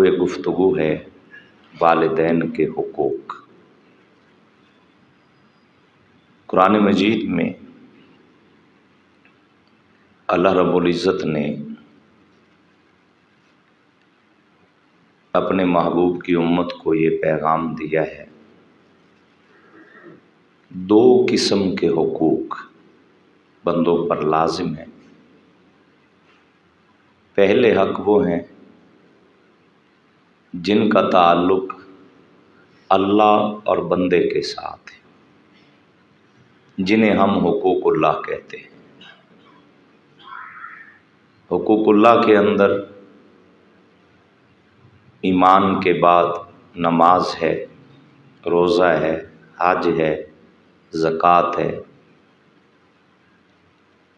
موضوع گفتگو ہے والدین کے حقوق۔ قرآن مجید میں اللہ رب العزت نے اپنے محبوب کی امت کو یہ پیغام دیا ہے، دو قسم کے حقوق بندوں پر لازم ہیں۔ پہلے حق وہ ہیں جن کا تعلق اللہ اور بندے کے ساتھ ہے، جنہیں ہم حقوق اللہ کہتے ہیں۔ حقوق اللہ کے اندر ایمان کے بعد نماز ہے، روزہ ہے، حج ہے، زکوٰۃ ہے،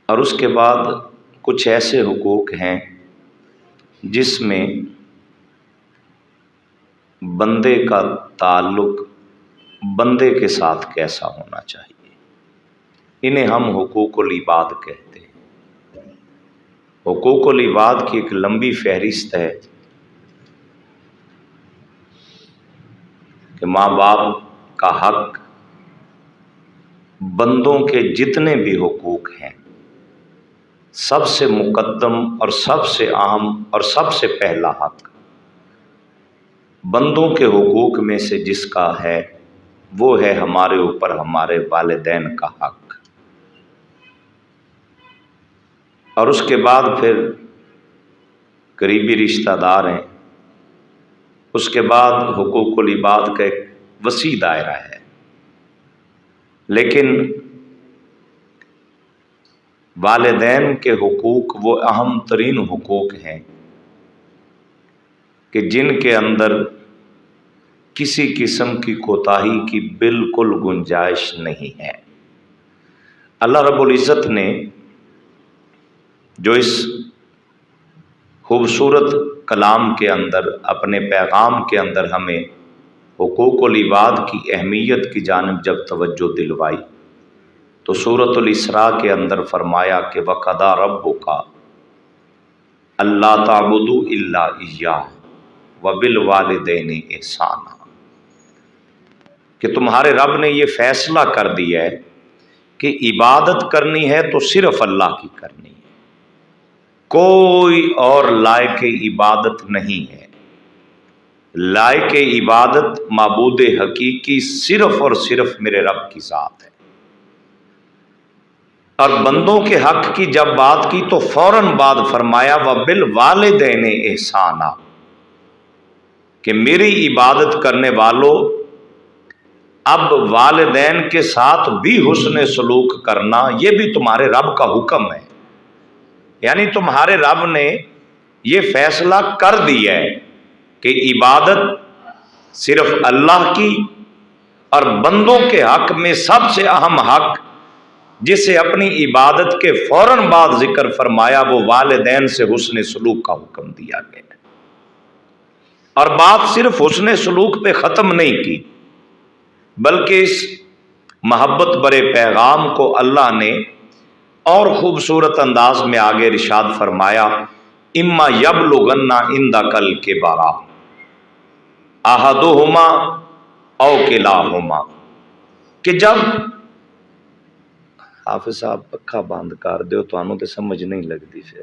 اور اس کے بعد کچھ ایسے حقوق ہیں جس میں بندے کا تعلق بندے کے ساتھ کیسا ہونا چاہیے، انہیں ہم حقوق العباد کہتے ہیں۔ حقوق العباد کی ایک لمبی فہرست ہے کہ ماں باپ کا حق، بندوں کے جتنے بھی حقوق ہیں، سب سے مقدم اور سب سے اہم اور سب سے پہلا حق بندوں کے حقوق میں سے جس کا ہے وہ ہے ہمارے اوپر ہمارے والدین کا حق، اور اس کے بعد پھر قریبی رشتہ دار ہیں، اس کے بعد حقوق العباد کا ایک وسیع دائرہ ہے۔ لیکن والدین کے حقوق وہ اہم ترین حقوق ہیں کہ جن کے اندر کسی قسم کی کوتاہی کی بالکل گنجائش نہیں ہے۔ اللہ رب العزت نے جو اس خوبصورت کلام کے اندر اپنے پیغام کے اندر ہمیں حقوق العباد کی اہمیت کی جانب جب توجہ دلوائی تو سورۃ الاسراء کے اندر فرمایا کہ وَقَضَىٰ رَبُّكَ أَلَّا تَعْبُدُوا إِلَّا إِيَّاهُ وَبِالْوَالِدَيْنِ إِحْسَانًا، کہ تمہارے رب نے یہ فیصلہ کر دیا ہے کہ عبادت کرنی ہے تو صرف اللہ کی کرنی ہے، کوئی اور لائق عبادت نہیں ہے۔ لائق عبادت معبود حقیقی صرف اور صرف میرے رب کی ذات ہے۔ اور بندوں کے حق کی جب بات کی تو فوراً بعد فرمایا وَبِالْوَالِدَيْنِ إِحْسَانًا، کہ میری عبادت کرنے والوں اب والدین کے ساتھ بھی حسن سلوک کرنا یہ بھی تمہارے رب کا حکم ہے۔ یعنی تمہارے رب نے یہ فیصلہ کر دیا ہے کہ عبادت صرف اللہ کی، اور بندوں کے حق میں سب سے اہم حق جسے اپنی عبادت کے فوراً بعد ذکر فرمایا وہ والدین سے حسن سلوک کا حکم دیا گیا ہے۔ اور بات صرف حسن سلوک پہ ختم نہیں کی بلکہ اس محبت برے پیغام کو اللہ نے اور خوبصورت انداز میں آگے ارشاد فرمایا اما یبلغن عندک الکبر احدہما او کلاہما، کہ جب حافظ صاحب پکھا بند کر دیو تانوں تے سمجھ نہیں لگتی، پھر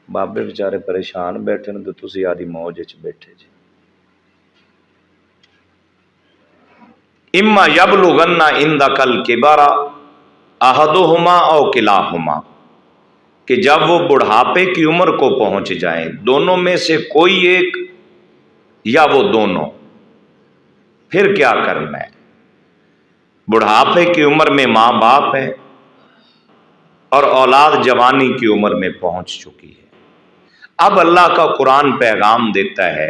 بابے بیچارے پریشان بیٹھے نے تو تسی آدھی موج وچ بیٹھے جی۔ اما یبلغن عندک الکبر احدہما او کلاہما، کہ جب وہ بڑھاپے کی عمر کو پہنچ جائیں، دونوں میں سے کوئی ایک یا وہ دونوں، پھر کیا کرنا ہے؟ بڑھاپے کی عمر میں ماں باپ ہے اور اولاد جوانی کی عمر میں پہنچ چکی ہے۔ اب اللہ کا قرآن پیغام دیتا ہے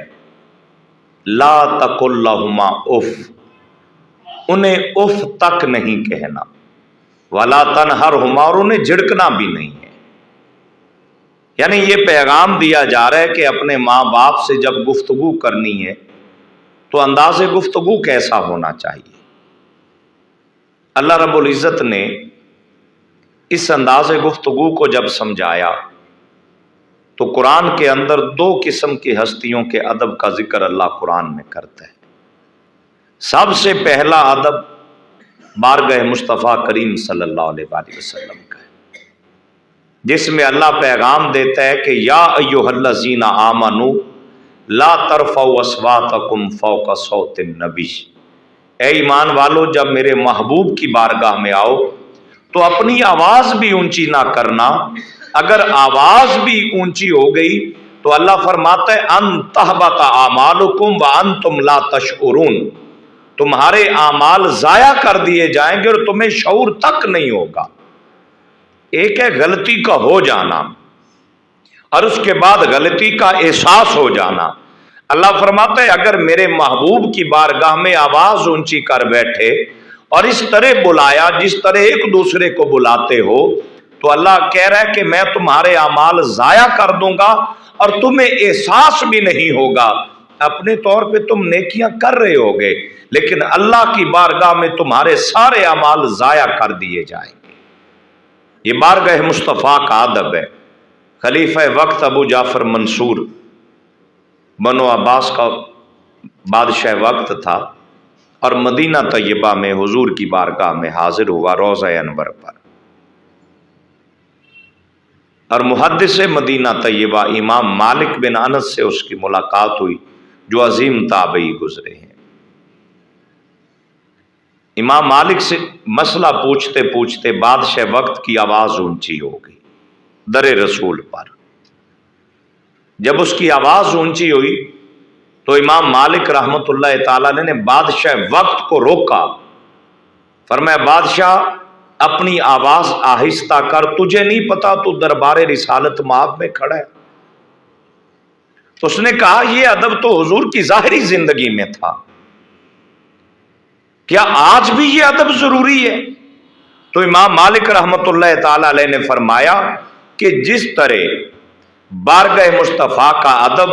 لا تقل لہما اف، انہیں اف تک نہیں کہنا، ولا تنہرہما، اور انہیں جھڑکنا بھی نہیں ہے۔ یعنی یہ پیغام دیا جا رہا ہے کہ اپنے ماں باپ سے جب گفتگو کرنی ہے تو انداز گفتگو کیسا ہونا چاہیے۔ اللہ رب العزت نے اس انداز گفتگو کو جب سمجھایا تو قرآن کے اندر دو قسم کی ہستیوں کے ادب کا ذکر اللہ قرآن میں کرتا ہے۔ سب سے پہلا ادب بارگاہ مصطفیٰ کریم صلی اللہ علیہ وآلہ وسلم کا ہے، جس میں اللہ پیغام دیتا ہے کہ یا ایھا الذین آمنوا لا ترفعوا اصواتکم فوق صوت النبی، اے ایمان والو جب میرے محبوب کی بارگاہ میں آؤ تو اپنی آواز بھی اونچی نہ کرنا، اگر آواز بھی اونچی ہو گئی تو اللہ فرماتا ہے ان تحبط اعمالکم وانتم لا تشعرون، تمہارے اعمال ضائع کر دیے جائیں گے اور تمہیں شعور تک نہیں ہوگا۔ ایک ہے غلطی کا ہو جانا اور اس کے بعد غلطی کا احساس ہو جانا۔ اللہ فرماتا ہے اگر میرے محبوب کی بارگاہ میں آواز اونچی کر بیٹھے اور اس طرح بلایا جس طرح ایک دوسرے کو بلاتے ہو، تو اللہ کہہ رہا ہے کہ میں تمہارے اعمال ضائع کر دوں گا اور تمہیں احساس بھی نہیں ہوگا۔ اپنے طور پہ تم نیکیاں کر رہے ہوگے لیکن اللہ کی بارگاہ میں تمہارے سارے اعمال ضائع کر دیے جائیں گے۔ یہ بارگاہ مصطفیٰ کا ادب ہے۔ خلیفہ وقت ابو جعفر منصور بنو عباس کا بادشاہ وقت تھا اور مدینہ طیبہ میں حضور کی بارگاہ میں حاضر ہوا روضہ انور پر، اور محدث مدینہ طیبہ امام مالک بن انس سے اس کی ملاقات ہوئی جو عظیم تابعی گزرے ہیں۔ امام مالک سے مسئلہ پوچھتے پوچھتے بادشاہ وقت کی آواز اونچی ہو گئی در رسول پر۔ جب اس کی آواز اونچی ہوئی تو امام مالک رحمت اللہ تعالی نے بادشاہ وقت کو روکا، فرمایا بادشاہ اپنی آواز آہستہ کر، تجھے نہیں پتا تو دربار رسالت مآب میں کھڑا ہے۔ تو اس نے کہا یہ ادب تو حضور کی ظاہری زندگی میں تھا، کیا آج بھی یہ ادب ضروری ہے؟ تو امام مالک رحمت اللہ تعالی علیہ نے فرمایا کہ جس طرح بارگاہ مصطفیٰ کا ادب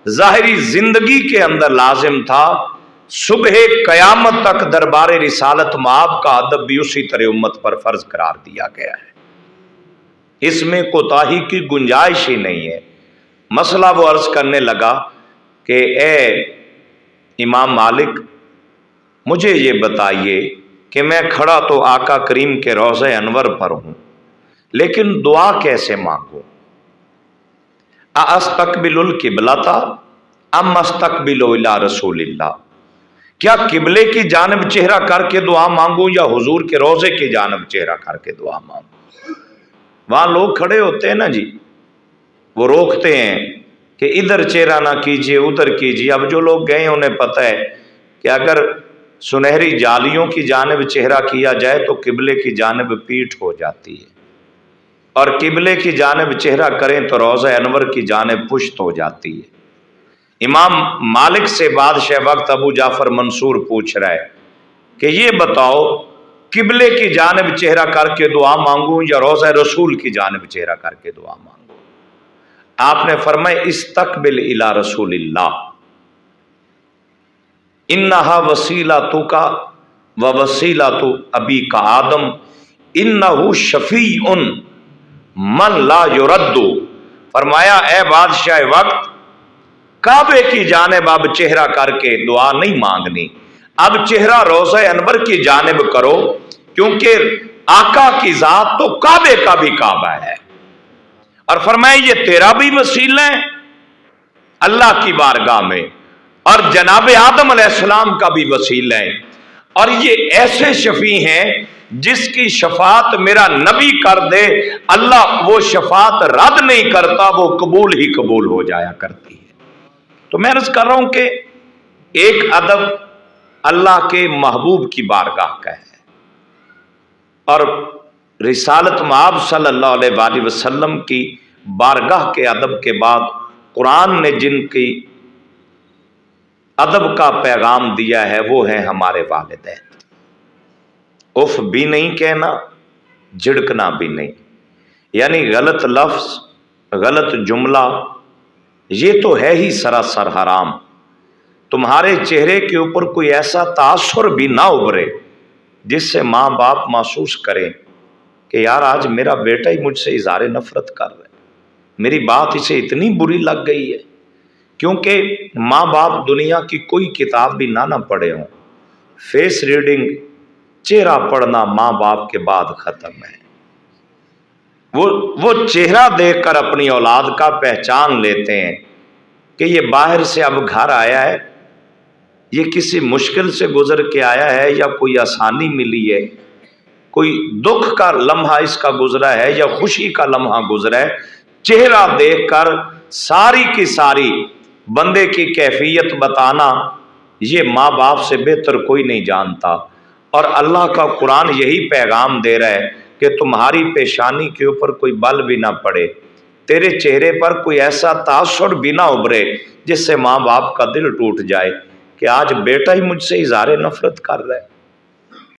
ظاہری زندگی کے اندر لازم تھا، صبح قیامت تک دربار رسالت مآب کا ادب بھی اسی طرح امت پر فرض قرار دیا گیا ہے۔ اس میں کوتاہی کی گنجائش ہی نہیں ہے۔ مسئلہ وہ عرض کرنے لگا کہ اے امام مالک مجھے یہ بتائیے کہ میں کھڑا تو آقا کریم کے روضہ انور پر ہوں لیکن دعا کیسے مانگوں؟ استقبل القبلۃ ام استقبل الی رسول اللہ، کیا قبلے کی جانب چہرہ کر کے دعا مانگوں یا حضور کے روضے کی جانب چہرہ کر کے دعا مانگوں؟ وہاں لوگ کھڑے ہوتے ہیں نا جی، وہ روکتے ہیں کہ ادھر چہرہ نہ کیجیے ادھر کیجیے۔ اب جو لوگ گئے انہیں پتہ ہے کہ اگر سنہری جالیوں کی جانب چہرہ کیا جائے تو قبلے کی جانب پیٹھ ہو جاتی ہے، اور قبلے کی جانب چہرہ کریں تو روضہ انور کی جانب پشت ہو جاتی ہے۔ امام مالک سے بادشاہ وقت ابو جعفر منصور پوچھ رہا ہے کہ یہ بتاؤ قبلے کی جانب چہرہ کر کے دعا مانگوں یا روضہ رسول کی جانب چہرہ کر کے دعا مانگوں؟ آپ نے فرمایا استقبل الی رسول اللہ، انہا وسیلتک و وسیلۃ ابیک آدم انہ شفیع من لا یرد۔ فرمایا اے بادشاہ وقت کعبے کی جانب اب چہرہ کر کے دعا نہیں مانگنی، اب چہرہ روضہ انور کی جانب کرو، کیونکہ آقا کی ذات تو کعبے کا بھی کعبہ ہے۔ اور فرمایا یہ تیرا بھی وسیلہ ہے اللہ کی بارگاہ میں، اور جناب آدم علیہ السلام کا بھی وسیلہ ہے، اور یہ ایسے شفیع ہیں جس کی شفاعت میرا نبی کر دے اللہ وہ شفاعت رد نہیں کرتا، وہ قبول ہی قبول ہو جایا کرتی ہے۔ تو میں عرض کر رہا ہوں کہ ایک ادب اللہ کے محبوب کی بارگاہ کا ہے، اور رسالت مآب صلی اللہ علیہ وآلہ وسلم کی بارگاہ کے ادب کے بعد قرآن نے جن کی ادب کا پیغام دیا ہے وہ ہیں ہمارے والدین۔ اف بھی نہیں کہنا، جھڑکنا بھی نہیں، یعنی غلط لفظ غلط جملہ یہ تو ہے ہی سراسر حرام۔ تمہارے چہرے کے اوپر کوئی ایسا تاثر بھی نہ ابھرے جس سے ماں باپ محسوس کریں کہ یار آج میرا بیٹا ہی مجھ سے اظہار نفرت کر رہا ہے، میری بات اسے اتنی بری لگ گئی ہے، کیونکہ ماں باپ دنیا کی کوئی کتاب بھی نہ پڑھے ہوں، فیس ریڈنگ، چہرہ پڑھنا ماں باپ کے بعد ختم ہے۔ وہ چہرہ دیکھ کر اپنی اولاد کا پہچان لیتے ہیں کہ یہ باہر سے اب گھر آیا ہے، یہ کسی مشکل سے گزر کے آیا ہے یا کوئی آسانی ملی ہے، کوئی دکھ کا لمحہ اس کا گزرا ہے یا خوشی کا لمحہ گزرا ہے۔ چہرہ دیکھ کر ساری کی ساری بندے کی کیفیت بتانا یہ ماں باپ سے بہتر کوئی نہیں جانتا۔ اور اللہ کا قرآن یہی پیغام دے رہا ہے کہ تمہاری پیشانی کے اوپر کوئی بل بھی نہ پڑے، تیرے چہرے پر کوئی ایسا تاثر بھی نہ ابھرے جس سے ماں باپ کا دل ٹوٹ جائے کہ آج بیٹا ہی مجھ سے اظہار نفرت کر رہا ہے۔